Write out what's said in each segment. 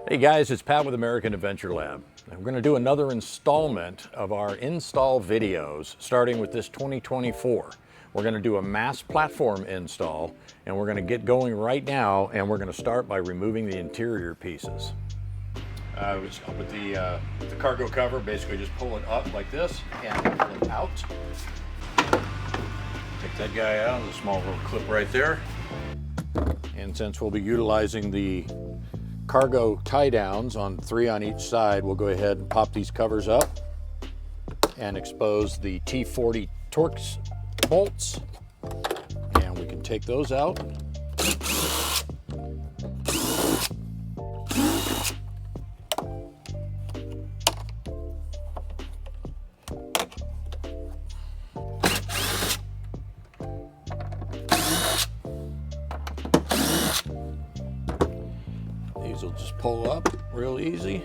Hey guys, it's Pat with American Adventure Lab. And we're going to do another installment of our install videos starting with this 2024. We're going to do a M.A.S.S platform install, and we're going to get going right now, and we're going to start by removing the interior pieces. With the cargo cover, basically just pull it up like this and pull it out. Take that guy out, there's a small little clip right there. And since we'll be utilizing the cargo tie downs on 3 on each side, we'll go ahead and pop these covers up and expose the T40 Torx bolts, and we can take those out. These will just pull up real easy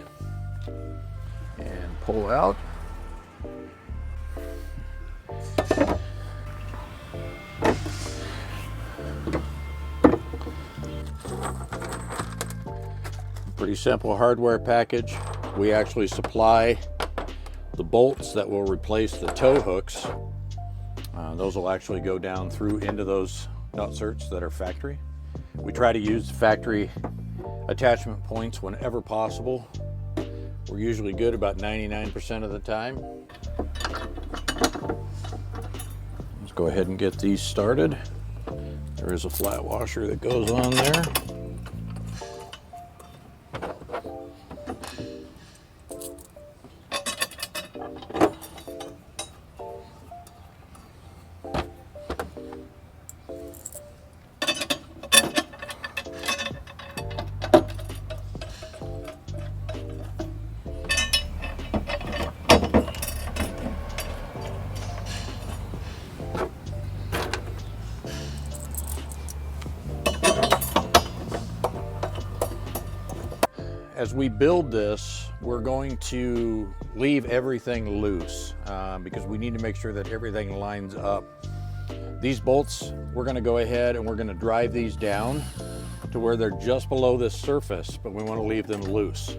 and pull out. Pretty simple hardware package. We actually supply the bolts that will replace the tow hooks. Those will actually go down through into those nutserts that are factory. We try to use factory attachment points whenever possible. We're usually good about 99% of the time. Let's go ahead and get these started. There is a flat washer that goes on there. As we build this, we're going to leave everything loose because we need to make sure that everything lines up. These bolts, we're going to go ahead and we're going to drive these down to where they're just below this surface, but we want to leave them loose.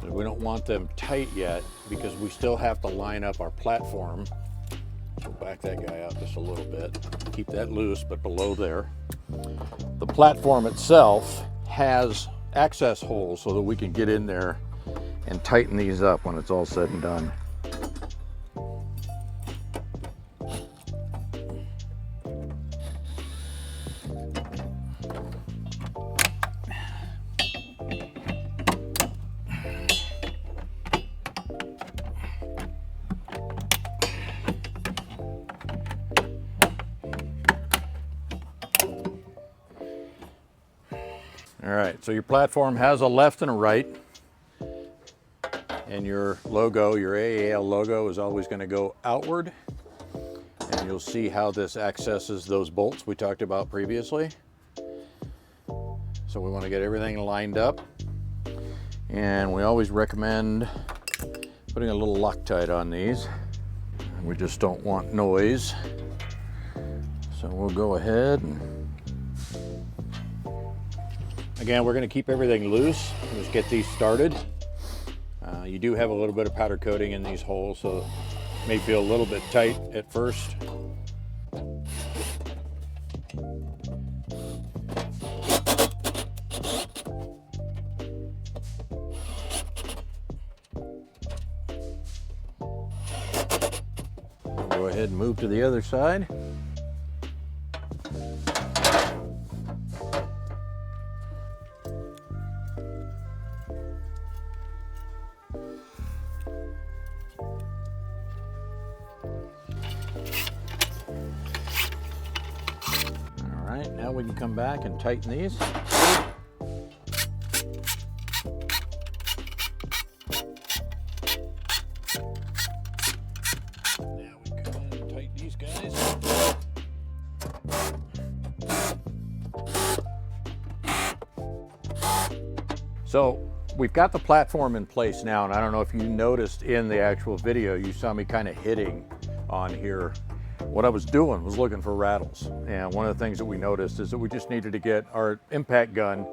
We don't want them tight yet because we still have to line up our platform. So back that guy out just a little bit. Keep that loose, but below there. The platform itself has access holes so that we can get in there and tighten these up when it's all said and done. All right, so your platform has a left and a right, and your logo, your AAL logo, is always going to go outward, and you'll see how this accesses those bolts we talked about previously. So we want to get everything lined up, and we always recommend putting a little Loctite on these. We just don't want noise, so we'll go ahead and again, we're going to keep everything loose. Just get these started. You do have a little bit of powder coating in these holes, so it may feel a little bit tight at first. Go ahead and move to the other side. Now we can come back and tighten these. Now we come in and tighten these guys. So we've got the platform in place now, and I don't know if you noticed in the actual video, you saw me kind of hitting on here. What I was doing was looking for rattles, and one of the things that we noticed is that we just needed to get our impact gun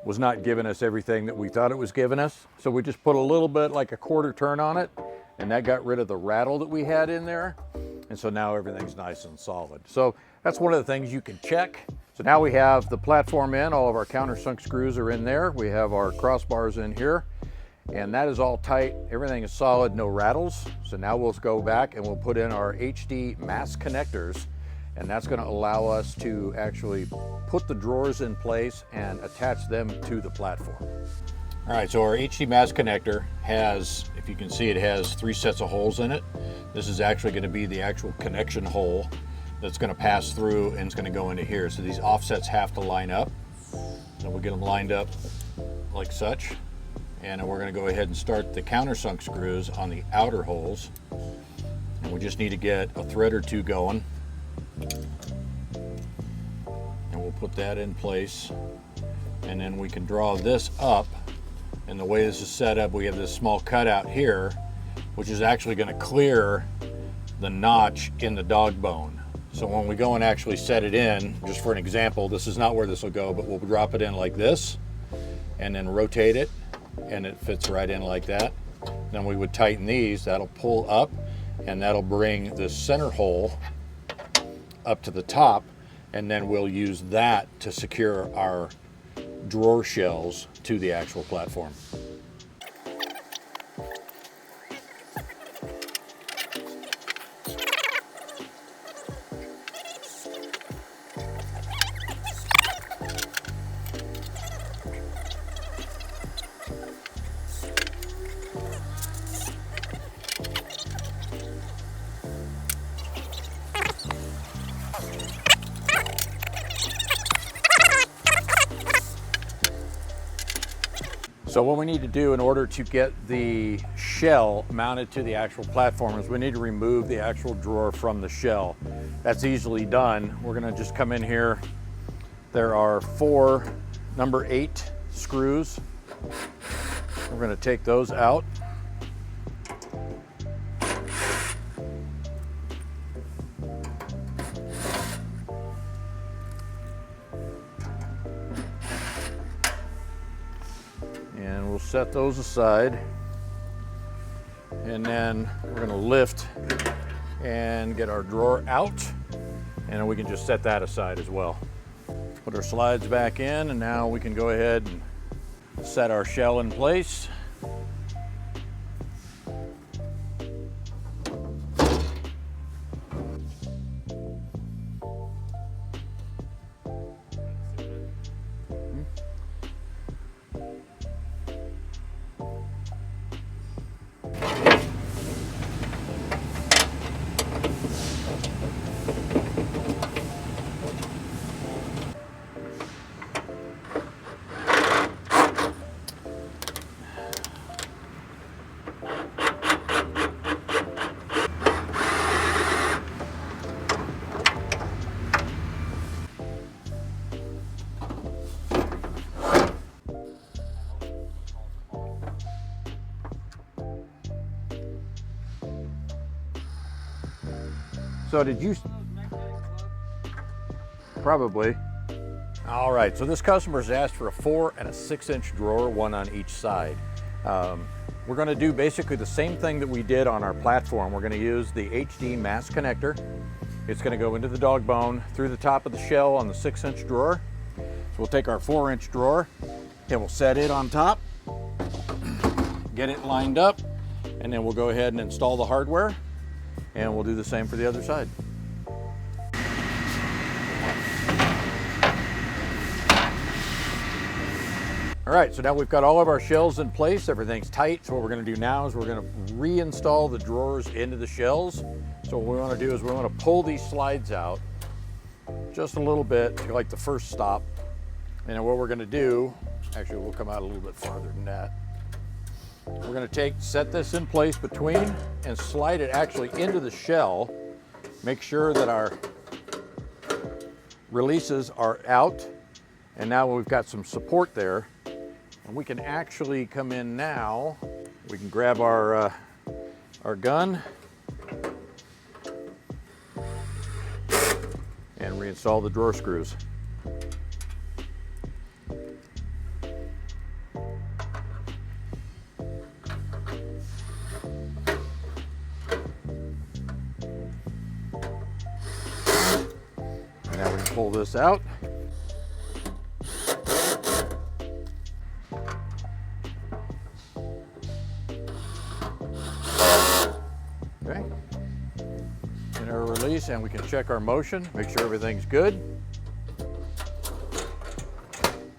was not giving us everything that we thought it was giving us. So we just put a little bit, like a quarter turn on it, and that got rid of the rattle that we had in there. And so now everything's nice and solid. So that's one of the things you can check. So now we have the platform in, all of our countersunk screws are in there. We have our crossbars in here, and that is all tight. Everything is solid, no rattles. So now we'll go back and we'll put in our HD M.A.S.S connectors, and that's gonna allow us to actually put the drawers in place and attach them to the platform. All right, so our HD M.A.S.S connector has, if you can see, it has 3 sets of holes in it. This is actually going to be the actual connection hole that's going to pass through and it's going to go into here. So these offsets have to line up. So we'll get them lined up like such. And then we're going to go ahead and start the countersunk screws on the outer holes. And we just need to get a thread or 2 going. And we'll put that in place. And then we can draw this up. And the way this is set up, we have this small cutout here, which is actually going to clear the notch in the dog bone. So when we go and actually set it in, just for an example, this is not where this will go, but we'll drop it in like this and then rotate it, and it fits right in like that. Then we would tighten these, that'll pull up, and that'll bring the center hole up to the top, and then we'll use that to secure our drawer shells to the actual platform. So what we need to do in order to get the shell mounted to the actual platform is we need to remove the actual drawer from the shell. That's easily done. We're gonna just come in here. There are 4 number 8 screws. We're gonna take those out. And we'll set those aside. And then we're going to lift and get our drawer out. And then we can just set that aside as well. Put our slides back in, and now we can go ahead and set our shell in place. So did you? Probably. All right, so this customer's asked for a 4 and a 6-inch drawer, one on each side. We're gonna do basically the same thing that we did on our platform. We're gonna use the HD M.A.S.S connector. It's gonna go into the dog bone through the top of the shell on the 6-inch drawer. So we'll take our 4-inch drawer and we'll set it on top, get it lined up, and then we'll go ahead and install the hardware. And we'll do the same for the other side. All right, so now we've got all of our shells in place, everything's tight. So what we're gonna do now is we're gonna reinstall the drawers into the shells. So what we wanna do is we wanna pull these slides out just a little bit to like the first stop. And then what we're gonna do, actually we'll come out a little bit farther than that. We're gonna set this in place between and slide it actually into the shell. Make sure that our releases are out. And now we've got some support there. And we can actually come in now. We can grab our gun and reinstall the drawer screws. pull this out. Okay. And our release, and we can check our motion, make sure everything's good.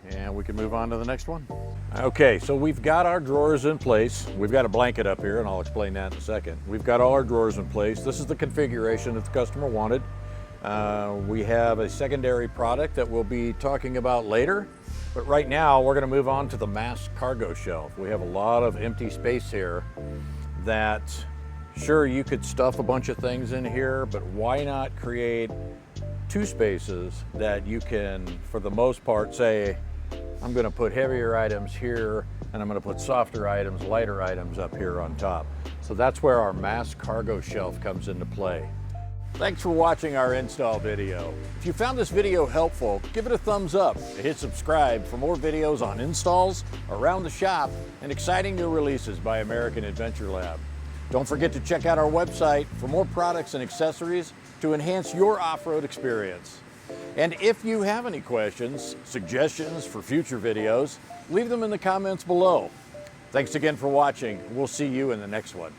And we can move on to the next one. Okay, so we've got our drawers in place. We've got a blanket up here, and I'll explain that in a second. We've got all our drawers in place. This is the configuration that the customer wanted. We have a secondary product that we'll be talking about later, but right now we're going to move on to the M.A.S.S cargo shelf. We have a lot of empty space here that, sure, you could stuff a bunch of things in here, but why not create two spaces that you can, for the most part, say, I'm going to put heavier items here, and I'm going to put softer items, lighter items up here on top. So that's where our M.A.S.S cargo shelf comes into play. Thanks for watching our install video. If you found this video helpful, give it a thumbs up and hit subscribe for more videos on installs, around the shop, and exciting new releases by American Adventure Lab. Don't forget to check out our website for more products and accessories to enhance your off-road experience. And if you have any questions, suggestions for future videos, leave them in the comments below. Thanks again for watching. We'll see you in the next one.